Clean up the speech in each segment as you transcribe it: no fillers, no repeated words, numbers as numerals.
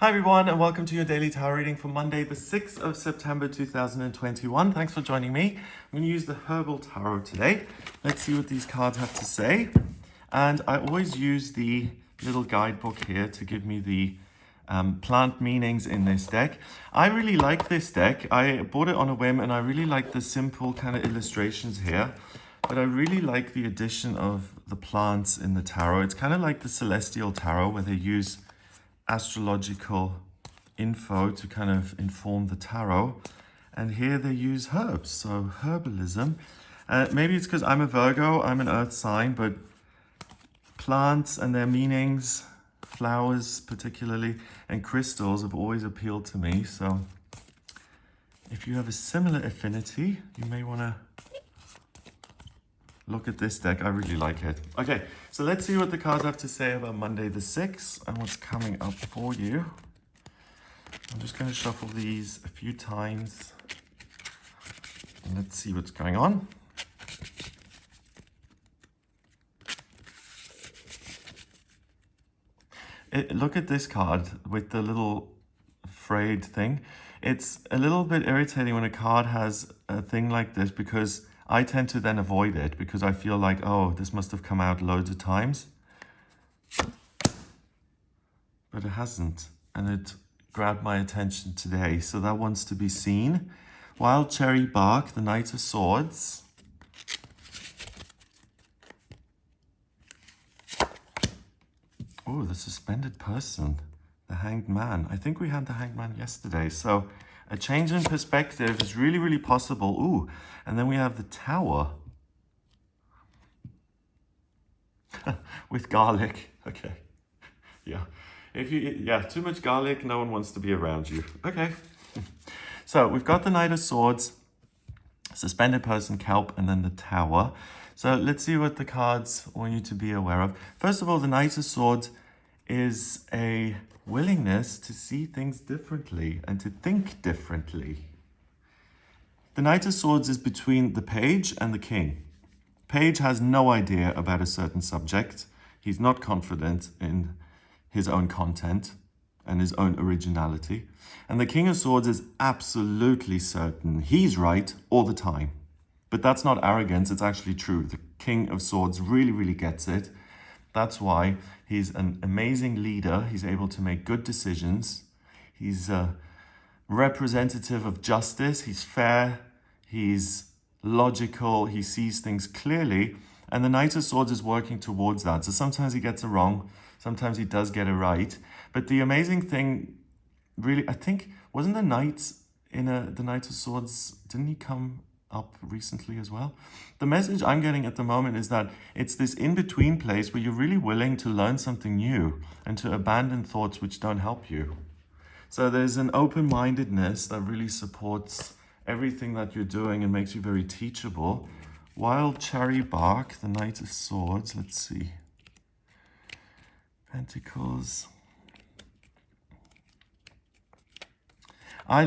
Hi everyone, and welcome to your daily tarot reading for Monday, the 6th of September 2021. Thanks for joining me. I'm going to use the Herbal Tarot today. Let's see what these cards have to say. And I always use the little guidebook here to give me the plant meanings in this deck. I really like this deck. I bought it on a whim and I really like the simple kind of illustrations here. But I really like the addition of the plants in the tarot. It's kind of like the Celestial Tarot where they use astrological info to kind of inform the tarot, and here they use herbs, so herbalism. Maybe it's because I'm a Virgo, I'm an earth sign, but plants and their meanings, flowers particularly, and crystals have always appealed to me. So if you have a similar affinity, you may want to look at this deck. I really like it. Okay, so let's see what the cards have to say about Monday the 6th and what's coming up for you. I'm just going to shuffle these a few times and let's see what's going on. Look at this card with the little frayed thing. It's a little bit irritating when a card has a thing like this, because I tend to then avoid it because I feel like, oh, this must have come out loads of times. But it hasn't, and it grabbed my attention today, so that wants to be seen. Wild Cherry Bark, the Knight of Swords. Oh, the Suspended Person, the Hanged Man. I think we had the Hanged Man yesterday, so a change in perspective is really, really possible. Ooh, and then we have the Tower. With garlic. Okay. Yeah. If you eat, too much garlic, no one wants to be around you. Okay. So we've got the Knight of Swords, Suspended Person, Kelp, and then the Tower. So let's see what the cards want you to be aware of. First of all, the Knight of Swords is a willingness to see things differently and to think differently. The Knight of Swords is between the Page and the King. Page has no idea about a certain subject. He's not confident in his own content and his own originality. And the King of Swords is absolutely certain he's right all the time. But that's not arrogance, it's actually true. The King of Swords really, really gets it. That's why he's an amazing leader. He's able to make good decisions. He's a representative of justice. He's fair. He's logical. He sees things clearly. And the Knight of Swords is working towards that. So sometimes he gets it wrong. Sometimes he does get it right. But the amazing thing, really, I think, wasn't the Knight in the Knight of Swords, didn't he come up recently as well? The message I'm getting at the moment is that it's this in-between place where you're really willing to learn something new and to abandon thoughts which don't help you. So there's an open-mindedness that really supports everything that you're doing and makes you very teachable. Wild Cherry Bark, the Knight of Swords, let's see. Pentacles. I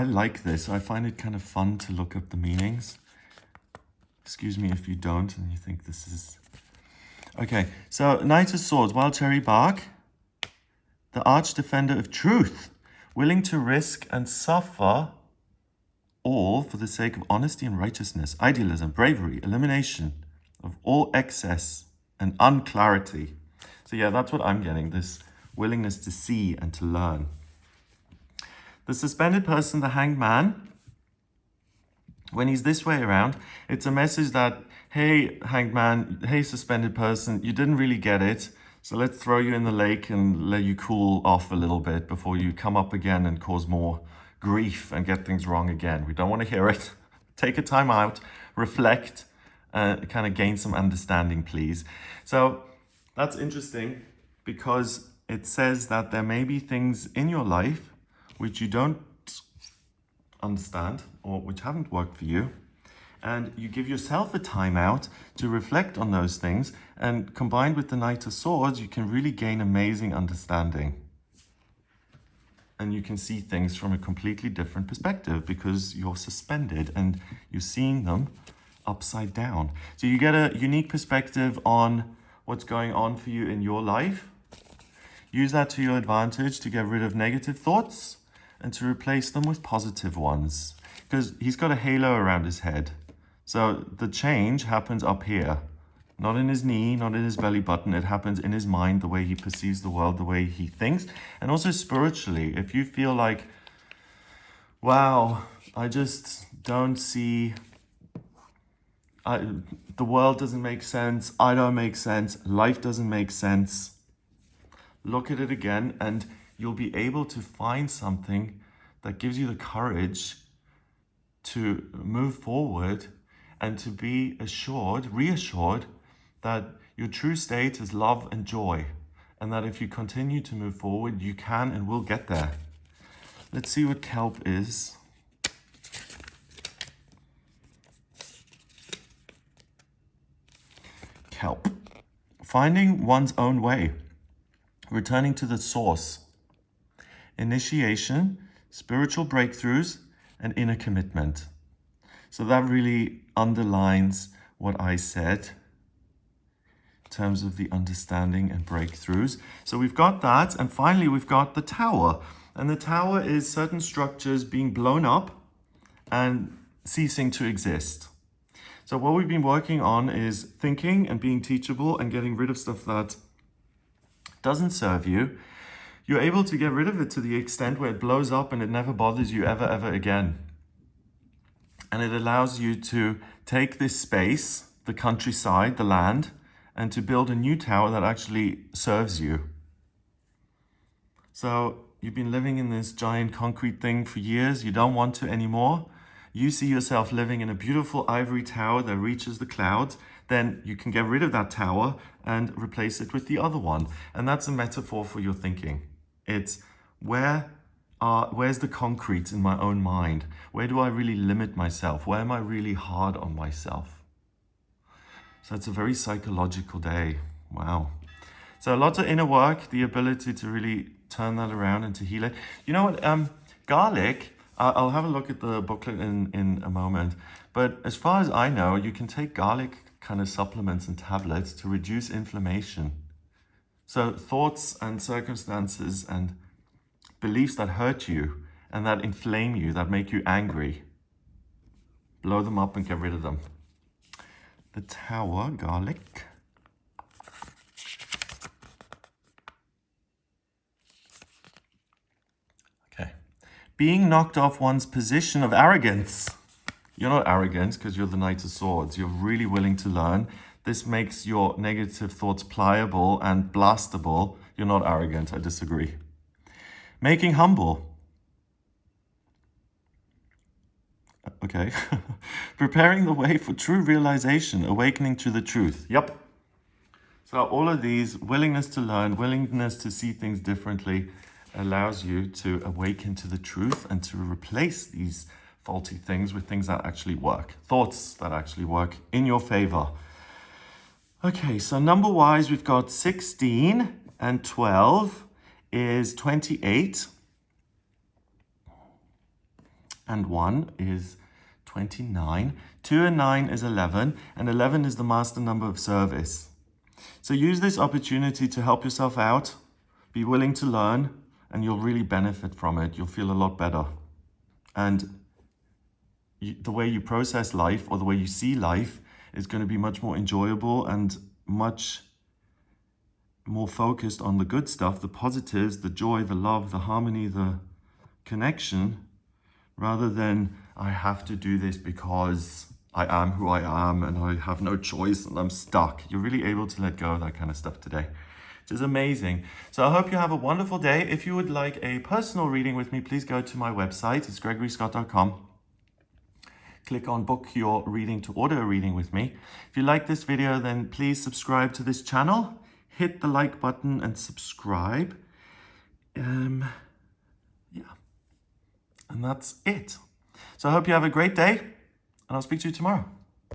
like this. I find it kind of fun to look up the meanings. Excuse me if you don't and you think this is... Okay, so Knight of Swords, Wild Cherry Bark, the Arch Defender of Truth, willing to risk and suffer all for the sake of honesty and righteousness, idealism, bravery, elimination of all excess and unclarity. So yeah, that's what I'm getting, this willingness to see and to learn. The Suspended Person, the Hanged Man, when he's this way around, it's a message that, hey, Hanged Man, hey, Suspended Person, you didn't really get it, so let's throw you in the lake and let you cool off a little bit before you come up again and cause more grief and get things wrong again. We don't want to hear it. Take a time out, reflect, kind of gain some understanding, please. So that's interesting because it says that there may be things in your life which you don't understand or which haven't worked for you, and you give yourself a time out to reflect on those things, and combined with the Knight of Swords, you can really gain amazing understanding. And you can see things from a completely different perspective because you're suspended and you're seeing them upside down. So you get a unique perspective on what's going on for you in your life. use that to your advantage to get rid of negative thoughts and to replace them with positive ones. Because he's got a halo around his head. So the change happens up here. Not in his knee, not in his belly button. It happens in his mind, the way he perceives the world, the way he thinks. And also spiritually, if you feel like, wow, I just don't see, the world doesn't make sense, I don't make sense, life doesn't make sense, look at it again and you'll be able to find something that gives you the courage to move forward and to be reassured that your true state is love and joy, and that if you continue to move forward, you can and will get there. Let's see what kelp is. Kelp. Finding one's own way. Returning to the source. Initiation, spiritual breakthroughs, and inner commitment. So that really underlines what I said in terms of the understanding and breakthroughs. So we've got that, and finally we've got the tower. And the tower is certain structures being blown up and ceasing to exist. So what we've been working on is thinking and being teachable and getting rid of stuff that doesn't serve you. You're able to get rid of it to the extent where it blows up and it never bothers you ever again. And it allows you to take this space, the countryside, the land, and to build a new tower that actually serves you. So you've been living in this giant concrete thing for years. You don't want to anymore. You see yourself living in a beautiful ivory tower that reaches the clouds. Then you can get rid of that tower and replace it with the other one. And that's a metaphor for your thinking. It's where's the concrete in my own mind? Where do I really limit myself? Where am I really hard on myself? So it's a very psychological day. Wow. So a lot of inner work, the ability to really turn that around and to heal it. You know what? Garlic, I'll have a look at the booklet in a moment. But as far as I know, you can take garlic kind of supplements and tablets to reduce inflammation. So thoughts and circumstances and beliefs that hurt you and that inflame you, that make you angry, blow them up and get rid of them. The tower, garlic. Okay. Being knocked off one's position of arrogance. You're not arrogant because you're the Knight of Swords. You're really willing to learn. This makes your negative thoughts pliable and blastable. You're not arrogant, I disagree. Making humble. Okay. Preparing the way for true realization, awakening to the truth. Yep. So all of these, willingness to learn, willingness to see things differently, allows you to awaken to the truth and to replace these faulty things with things that actually work. Thoughts that actually work in your favor. Okay, so number-wise, we've got 16 and 12 is 28. And 1 is 29. 2 and 9 is 11. And 11 is the master number of service. So use this opportunity to help yourself out. Be willing to learn. And you'll really benefit from it. You'll feel a lot better. And the way you process life or the way you see life is going to be much more enjoyable and much more focused on the good stuff, the positives, the joy, the love, the harmony, the connection, rather than I have to do this because I am who I am and I have no choice and I'm stuck. You're really able to let go of that kind of stuff today, which is amazing. So I hope you have a wonderful day. If you would like a personal reading with me, please go to my website. It's gregoryscott.com. Click on book your reading to order a reading with me. If you like this video, then please subscribe to this channel. Hit the like button and subscribe. Yeah. And that's it. So I hope you have a great day, and I'll speak to you tomorrow.